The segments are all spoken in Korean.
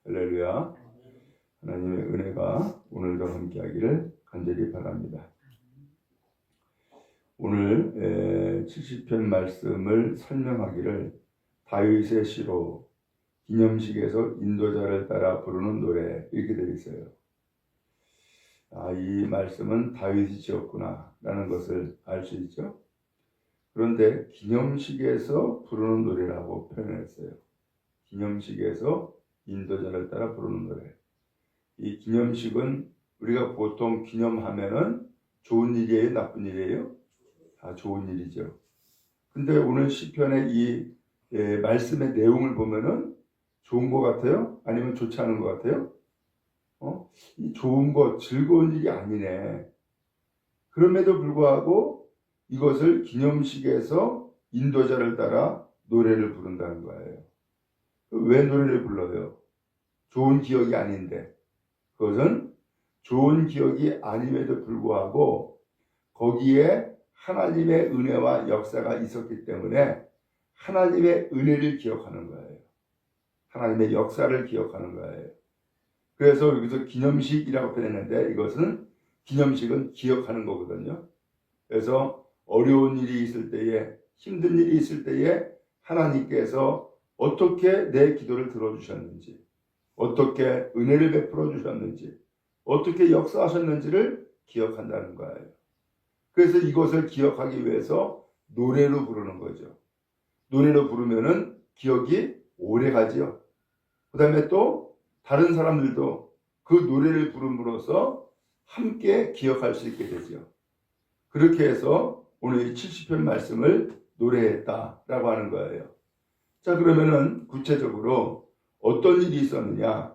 할렐루야. 하나님의 은혜가 오늘도 함께하기를 간절히 바랍니다. 오늘 70편 말씀을 설명하기를 다윗의 시로 기념식에서 인도자를 따라 부르는 노래 이렇게 되어 있어요. 이 말씀은 다윗이 지었구나 라는 것을 알 수 있죠. 그런데 기념식에서 부르는 노래라고 표현했어요. 기념식에서 인도자를 따라 부르는 노래. 이 기념식은 우리가 보통 기념하면은 좋은 일이에요, 나쁜 일이에요? 다 좋은 일이죠. 근데 오늘 시편의 이 말씀의 내용을 보면은 좋은 것 같아요? 아니면 좋지 않은 것 같아요? 이 좋은 것, 즐거운 일이 아니네. 그럼에도 불구하고 이것을 기념식에서 인도자를 따라 노래를 부른다는 거예요. 왜 노래를 불러요? 좋은 기억이 아닌데. 그것은 좋은 기억이 아님에도 불구하고 거기에 하나님의 은혜와 역사가 있었기 때문에 하나님의 은혜를 기억하는 거예요. 하나님의 역사를 기억하는 거예요. 그래서 여기서 기념식이라고 표현했는데 이것은 기념식은 기억하는 거거든요. 그래서 어려운 일이 있을 때에, 힘든 일이 있을 때에 하나님께서 어떻게 내 기도를 들어주셨는지, 어떻게 은혜를 베풀어 주셨는지, 어떻게 역사하셨는지를 기억한다는 거예요. 그래서 이것을 기억하기 위해서 노래로 부르는 거죠. 노래로 부르면은 기억이 오래 가지요. 그 다음에 또 다른 사람들도 그 노래를 부름으로써 함께 기억할 수 있게 되죠. 그렇게 해서 오늘 70편 말씀을 노래했다라고 하는 거예요. 자, 그러면은 구체적으로 어떤 일이 있었느냐?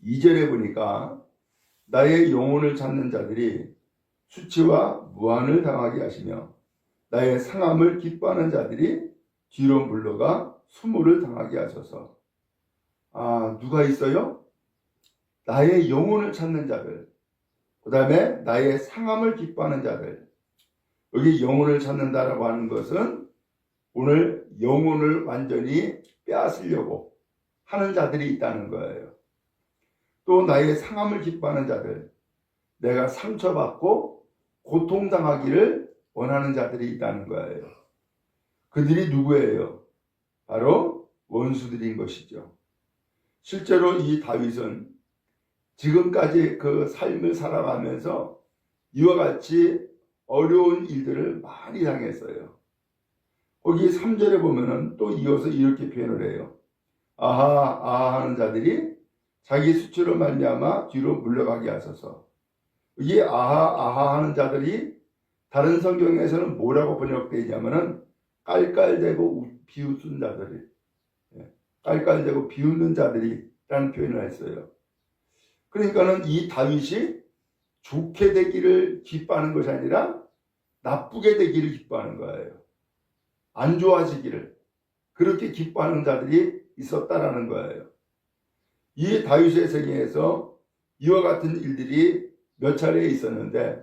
2절에 보니까 나의 영혼을 찾는 자들이 수치와 무한을 당하게 하시며 나의 상함을 기뻐하는 자들이 뒤로 물러가 수모를 당하게 하셔서. 누가 있어요? 나의 영혼을 찾는 자들, 그 다음에 나의 상함을 기뻐하는 자들. 여기 영혼을 찾는다라고 하는 것은 오늘 영혼을 완전히 빼앗으려고 하는 자들이 있다는 거예요. 또 나의 상함을 기뻐하는 자들, 내가 상처받고 고통당하기를 원하는 자들이 있다는 거예요. 그들이 누구예요? 바로 원수들인 것이죠. 실제로 이 다윗은 지금까지 그 삶을 살아가면서 이와 같이 어려운 일들을 많이 당했어요. 거기 3절에 보면은 또 이어서 이렇게 표현을 해요. 아하 하는 자들이 자기 수치로 말미암아 뒤로 물러가게 하소서. 이게 아하 하는 자들이 다른 성경에서는 뭐라고 번역되어 있냐면은 깔깔대고 비웃는 자들이, 깔깔대고 비웃는 자들이라는 표현을 했어요. 그러니까는 이 다윗이 좋게 되기를 기뻐하는 것이 아니라 나쁘게 되기를 기뻐하는 거예요. 안 좋아지기를 그렇게 기뻐하는 자들이 있었다라는 거예요. 이 다윗의 생애에서 이와 같은 일들이 몇 차례 있었는데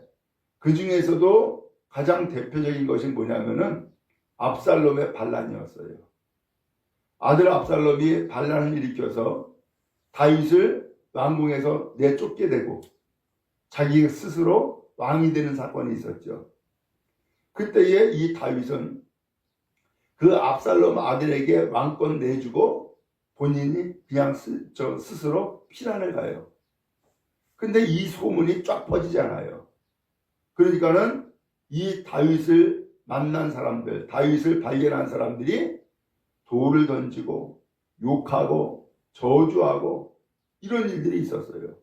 그 중에서도 가장 대표적인 것이 뭐냐면은 압살롬의 반란이었어요. 아들 압살롬이 반란을 일으켜서 다윗을 왕궁에서 내쫓게 되고 자기 스스로 왕이 되는 사건이 있었죠. 그때에 이 다윗은 그 압살롬 아들에게 왕권 내주고 본인이 그냥 스스로 피난을 가요. 근데 이 소문이 쫙 퍼지잖아요. 그러니까는 이 다윗을 만난 사람들, 다윗을 발견한 사람들이 돌을 던지고 욕하고 저주하고 이런 일들이 있었어요.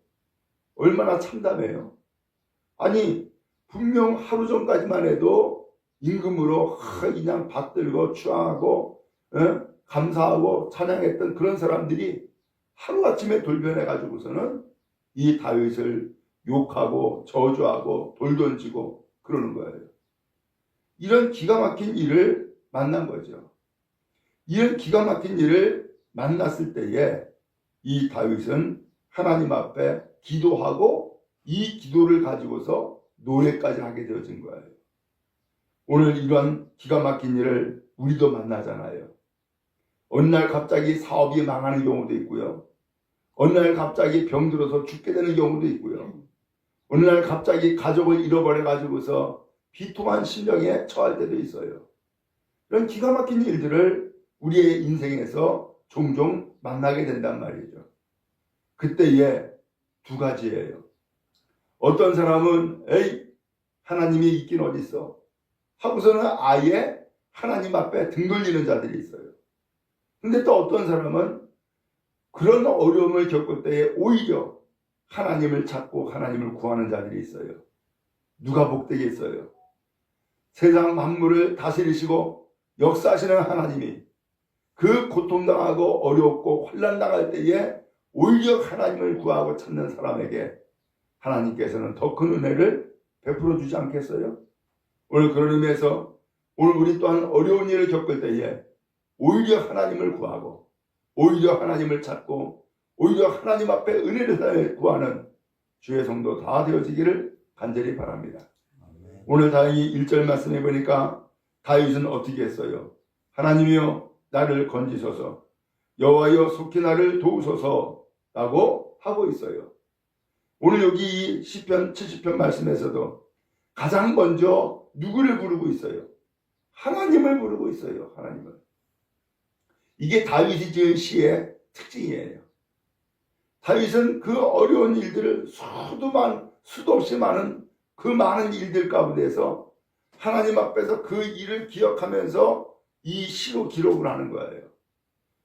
얼마나 참담해요. 아니 분명 하루 전까지만 해도 임금으로 그냥 받들고 추앙하고 감사하고 찬양했던 그런 사람들이 하루아침에 돌변해가지고서는 이 다윗을 욕하고 저주하고 돌 던지고 그러는 거예요. 이런 기가 막힌 일을 만난 거죠. 이런 기가 막힌 일을 만났을 때에 이 다윗은 하나님 앞에 기도하고 이 기도를 가지고서 노래까지 하게 되어진 거예요. 오늘 이런 기가 막힌 일을 우리도 만나잖아요. 어느 날 갑자기 사업이 망하는 경우도 있고요. 어느 날 갑자기 병들어서 죽게 되는 경우도 있고요. 어느 날 갑자기 가족을 잃어버려 가지고서 비통한 심정에 처할 때도 있어요. 이런 기가 막힌 일들을 우리의 인생에서 종종 만나게 된단 말이죠. 그때에 두 가지예요. 어떤 사람은 에이 하나님이 있긴 어딨어 하고서는 아예 하나님 앞에 등 돌리는 자들이 있어요. 근데 또 어떤 사람은 그런 어려움을 겪을 때에 오히려 하나님을 찾고 하나님을 구하는 자들이 있어요. 누가 복되겠어요? 세상 만물을 다스리시고 역사하시는 하나님이 그 고통당하고 어렵고 혼란당할 때에 오히려 하나님을 구하고 찾는 사람에게 하나님께서는 더 큰 은혜를 베풀어 주지 않겠어요? 오늘 그런 의미에서 오늘 우리 또한 어려운 일을 겪을 때에 오히려 하나님을 구하고 오히려 하나님을 찾고 오히려 하나님 앞에 은혜를 구하는 주의 성도 다 되어지기를 간절히 바랍니다. 오늘 다행히 1절 말씀해 보니까 다윗은 어떻게 했어요? 하나님이여 나를 건지소서 여호와여 속히 나를 도우소서 라고 하고 있어요. 오늘 여기 이 시편 70편 말씀에서도 가장 먼저 누구를 부르고 있어요? 하나님을 부르고 있어요. 하나님을. 이게 다윗이 지은 시의 특징이에요. 다윗은 그 어려운 일들을 수도 없이 많은 그 많은 일들 가운데서 하나님 앞에서 그 일을 기억하면서 이 시로 기록을 하는 거예요.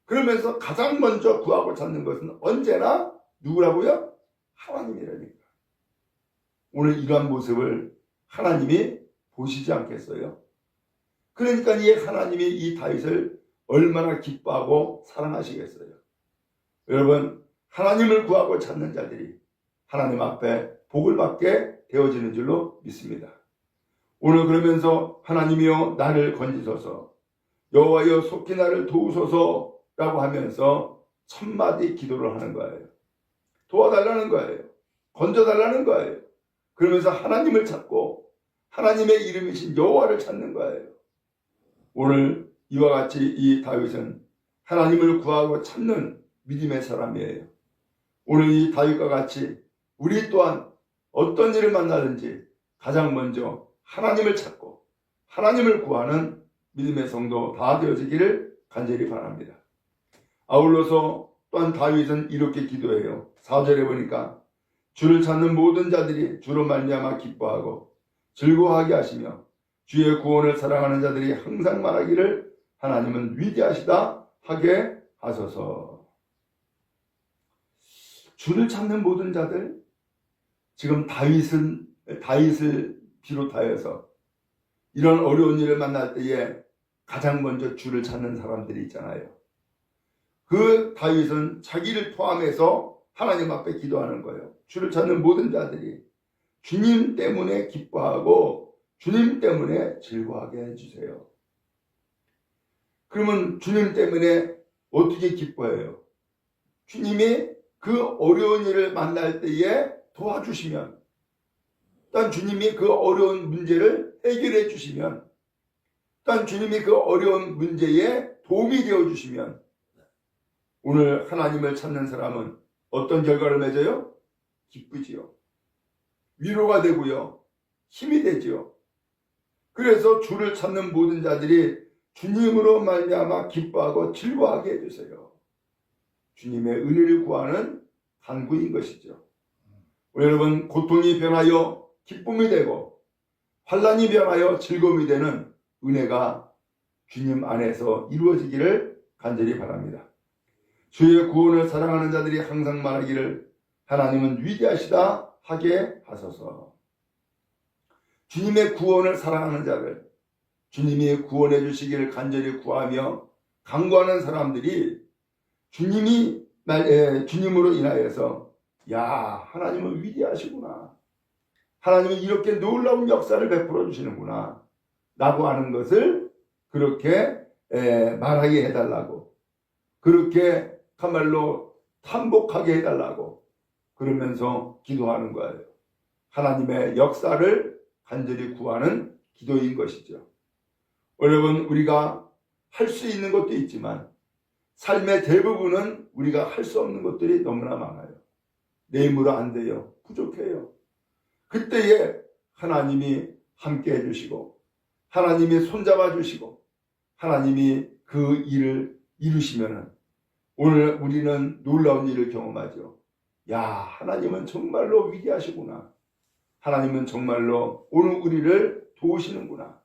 그러면서 가장 먼저 구하고 찾는 것은 언제나 누구라고요? 하나님이라니까. 오늘 이러한 모습을 하나님이 보시지 않겠어요? 그러니까 이 하나님이 이 다윗을 얼마나 기뻐하고 사랑하시겠어요? 여러분, 하나님을 구하고 찾는 자들이 하나님 앞에 복을 받게 되어지는 줄로 믿습니다. 오늘 그러면서 하나님이여 나를 건지소서 여호와여 속히 나를 도우소서 라고 하면서 천마디 기도를 하는 거예요. 도와달라는 거예요. 건져달라는 거예요. 그러면서 하나님을 찾고 하나님의 이름이신 여호와를 찾는 거예요. 오늘 이와 같이 이 다윗은 하나님을 구하고 찾는 믿음의 사람이에요. 오늘 이 다윗과 같이 우리 또한 어떤 일을 만나든지 가장 먼저 하나님을 찾고 하나님을 구하는 믿음의 성도 다 되어지기를 간절히 바랍니다. 아울러서 또한 다윗은 이렇게 기도해요. 4절에 보니까 주를 찾는 모든 자들이 주로 말미암아 기뻐하고 즐거워하게 하시며 주의 구원을 사랑하는 자들이 항상 말하기를 하나님은 위대하시다 하게 하소서. 주를 찾는 모든 자들, 지금 다윗을 비롯하여서 이런 어려운 일을 만날 때에 가장 먼저 주를 찾는 사람들이 있잖아요. 그 다윗은 자기를 포함해서 하나님 앞에 기도하는 거예요. 주를 찾는 모든 자들이 주님 때문에 기뻐하고 주님 때문에 즐거워하게 해주세요. 그러면 주님 때문에 어떻게 기뻐해요? 주님이 그 어려운 일을 만날 때에 도와주시면, 또한 주님이 그 어려운 문제를 해결해 주시면, 또한 주님이 그 어려운 문제에 도움이 되어 주시면 오늘 하나님을 찾는 사람은 어떤 결과를 맺어요? 기쁘지요. 위로가 되고요. 힘이 되지요. 그래서 주를 찾는 모든 자들이 주님으로 말미암아 기뻐하고 즐거워하게 해주세요. 주님의 은혜를 구하는 간구인 것이죠. 여러분, 고통이 변하여 기쁨이 되고 환난이 변하여 즐거움이 되는 은혜가 주님 안에서 이루어지기를 간절히 바랍니다. 주의 구원을 사랑하는 자들이 항상 말하기를 하나님은 위대하시다 하게 하소서. 주님의 구원을 사랑하는 자들, 주님이 구원해 주시기를 간절히 구하며 간구하는 사람들이 주님으로 인하여서 야, 하나님은 위대하시구나, 하나님은 이렇게 놀라운 역사를 베풀어 주시는구나 라고 하는 것을 그렇게 말하게 해달라고, 그렇게 참말로 탄복하게 해달라고 그러면서 기도하는 거예요. 하나님의 역사를 간절히 구하는 기도인 것이죠. 여러분, 우리가 할 수 있는 것도 있지만 삶의 대부분은 우리가 할 수 없는 것들이 너무나 많아요. 내 힘으로 안 돼요. 부족해요. 그때에 하나님이 함께 해주시고 하나님이 손잡아 주시고 하나님이 그 일을 이루시면은 오늘 우리는 놀라운 일을 경험하죠. 야, 하나님은 정말로 위대하시구나. 하나님은 정말로 오늘 우리를 도우시는구나.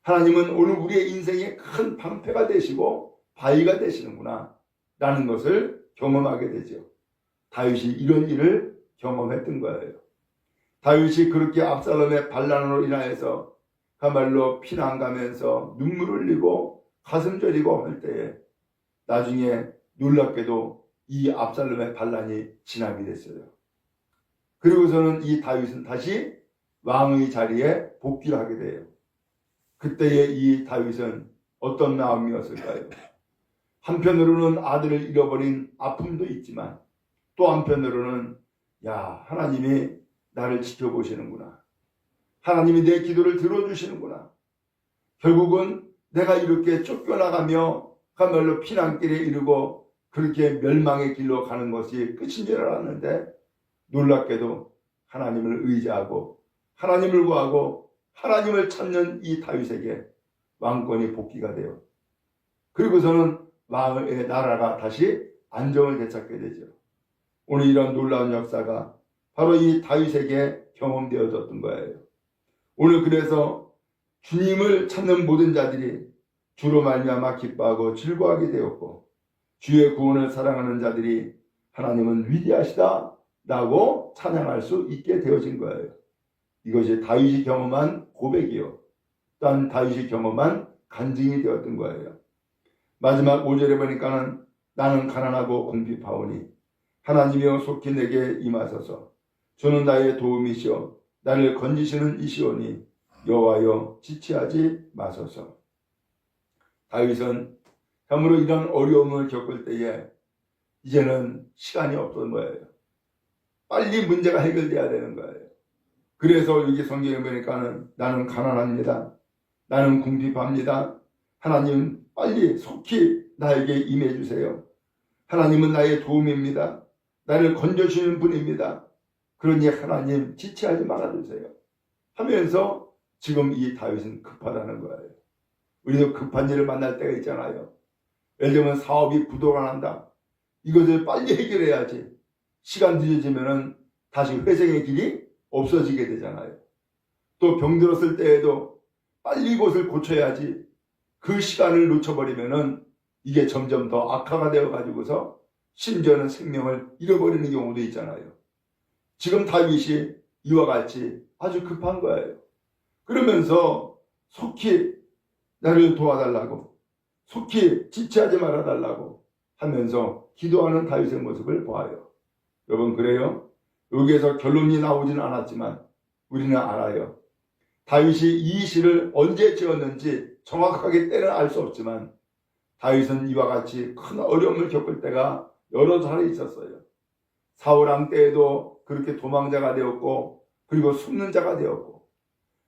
하나님은 오늘 우리의 인생에 큰 방패가 되시고 바위가 되시는구나 라는 것을 경험하게 되죠. 다윗이 이런 일을 경험했던 거예요. 다윗이 그렇게 압살롬의 반란으로 인하여서 그야말로 피난 가면서 눈물을 흘리고 가슴 저리고 할 때에 나중에 놀랍게도 이 압살롬의 반란이 진압이 됐어요. 그리고서는 이 다윗은 다시 왕의 자리에 복귀를 하게 돼요. 그때의 이 다윗은 어떤 마음이었을까요? 한편으로는 아들을 잃어버린 아픔도 있지만 또 한편으로는 야, 하나님이 나를 지켜보시는구나. 하나님이 내 기도를 들어주시는구나. 결국은 내가 이렇게 쫓겨나가며 그야말로 피난길에 이르고 그렇게 멸망의 길로 가는 것이 끝인 줄 알았는데 놀랍게도 하나님을 의지하고 하나님을 구하고 하나님을 찾는 이 다윗에게 왕권이 복귀가 돼요. 그리고서는 왕의 나라가 다시 안정을 되찾게 되죠. 오늘 이런 놀라운 역사가 바로 이 다윗에게 경험되어졌던 거예요. 오늘 그래서 주님을 찾는 모든 자들이 주로 말미암아 기뻐하고 즐거워하게 되었고 주의 구원을 사랑하는 자들이 하나님은 위대하시다 라고 찬양할 수 있게 되어진 거예요. 이것이 다윗이 경험한 고백이요. 또한 다윗이 경험한 간증이 되었던 거예요. 마지막 5절에 보니까는 나는 가난하고 궁핍하오니 하나님이여 속히 내게 임하소서. 주는 나의 도움이시오. 나를 건지시는 이시오니 여호와여 지체하지 마소서. 다윗은 참으로 이런 어려움을 겪을 때에 이제는 시간이 없던 거예요. 빨리 문제가 해결돼야 되는 거예요. 그래서 여기 성경에 보니까는 나는 가난합니다. 나는 궁핍합니다. 하나님 빨리 속히 나에게 임해 주세요. 하나님은 나의 도움입니다. 나를 건져주시는 분입니다. 그러니 하나님 지체하지 말아주세요. 하면서 지금 이 다윗은 급하다는 거예요. 우리도 급한 일을 만날 때가 있잖아요. 예를 들면 사업이 부도가 난다. 이것을 빨리 해결해야지. 시간 늦어지면 다시 회생의 길이 없어지게 되잖아요. 또 병들었을 때에도 빨리 이것을 고쳐야지. 그 시간을 놓쳐버리면 이게 점점 더 악화가 되어가지고서 심지어는 생명을 잃어버리는 경우도 있잖아요. 지금 다윗이 이와 같이 아주 급한 거예요. 그러면서 속히 나를 도와달라고, 속히 지체하지 말아달라고 하면서 기도하는 다윗의 모습을 보아요. 여러분 그래요? 여기에서 결론이 나오지는 않았지만 우리는 알아요. 다윗이 이 시를 언제 지었는지 정확하게 때는 알 수 없지만 다윗은 이와 같이 큰 어려움을 겪을 때가 여러 차례 있었어요. 사울왕 때에도 그렇게 도망자가 되었고 그리고 숨는 자가 되었고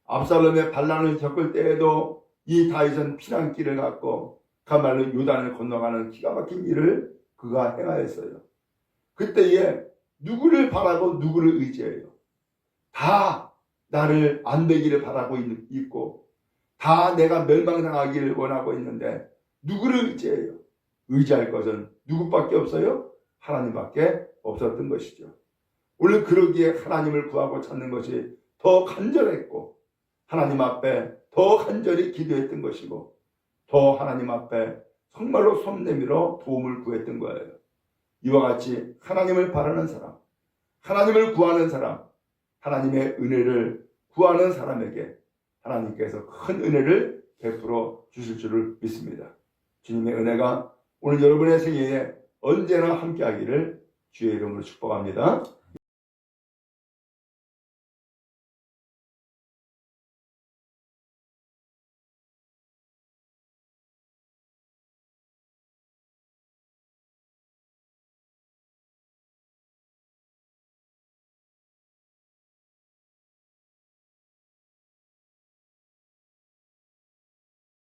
압살롬의 반란을 겪을 때에도 이 다윗은 피난길을 갔고 그야말로 요단을 건너가는 기가 막힌 일을 그가 행하였어요. 그때에 누구를 바라고 누구를 의지해요? 다 나를 안 되기를 바라고 있고 다 내가 멸망당하기를 원하고 있는데 누구를 의지해요? 의지할 것은 누구밖에 없어요? 하나님밖에 없었던 것이죠. 오늘 그러기에 하나님을 구하고 찾는 것이 더 간절했고 하나님 앞에 더 간절히 기도했던 것이고 더 하나님 앞에 정말로 손 내밀어 도움을 구했던 거예요. 이와 같이 하나님을 바라는 사람, 하나님을 구하는 사람, 하나님의 은혜를 구하는 사람에게 하나님께서 큰 은혜를 베풀어 주실 줄을 믿습니다. 주님의 은혜가 오늘 여러분의 생애에 언제나 함께하기를 주의 이름으로 축복합니다.